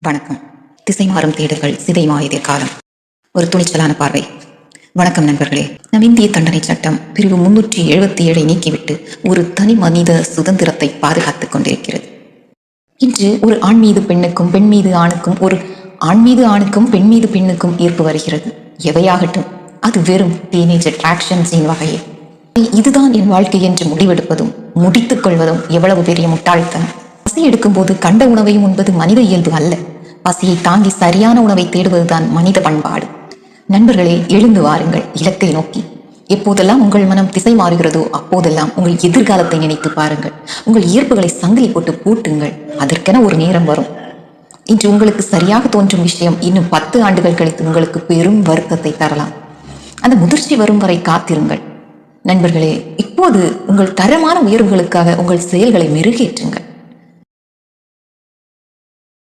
வணக்கம். திசை மாறும் தேடுகள் சிதைமா எதிர்காலம். ஒரு துணிச்சலான பார்வை. வணக்கம் நண்பர்களே. நம் இந்திய தண்டனை சட்டம் பிரிவு 377 நீக்கிவிட்டு ஒரு தனி மனித சுதந்திரத்தை பாதுகாத்துக் கொண்டிருக்கிறது. இன்று ஒரு ஆண் மீது பெண்ணுக்கும், பெண் மீது ஆணுக்கும், ஒரு ஆண் மீது ஆணுக்கும், பெண் மீது பெண்ணுக்கும் ஈர்ப்பு வருகிறது. எவையாகட்டும், அது வெறும் டீனேஜ் அட்ராக்ஷன்ஸின் வகையே. இதுதான் என் வாழ்க்கை என்று முடிவெடுப்பதும் முடித்துக் கொள்வதும் எவ்வளவு பெரிய முட்டாள்தனம். பசி எடுக்கும் போது கண்ட உணவையும் உண்பது மனித இயல்பு அல்ல. பசியை தாங்கி சரியான உணவை தேடுவதுதான் மனித பண்பாடு. நண்பர்களே, எழுந்து வாருங்கள் இலக்கை நோக்கி. எப்போதெல்லாம் உங்கள் மனம் திசை மாறுகிறதோ அப்போதெல்லாம் உங்கள் எதிர்காலத்தை நினைத்து பாருங்கள். உங்கள் இயல்புகளை சங்கிலி போட்டு பூட்டுங்கள். அதற்கென ஒரு நேரம் வரும். இன்று உங்களுக்கு சரியாக தோன்றும் விஷயம் இன்னும் 10 ஆண்டுகள் கழித்து உங்களுக்கு பெரும் வருத்தத்தை தரலாம். அந்த முதிர்ச்சி வரும் வரை காத்திருங்கள். நண்பர்களே, இப்போது உங்கள் தரமான உயர்வுகளுக்காக உங்கள் செயல்களை மெருகேற்றுங்கள்.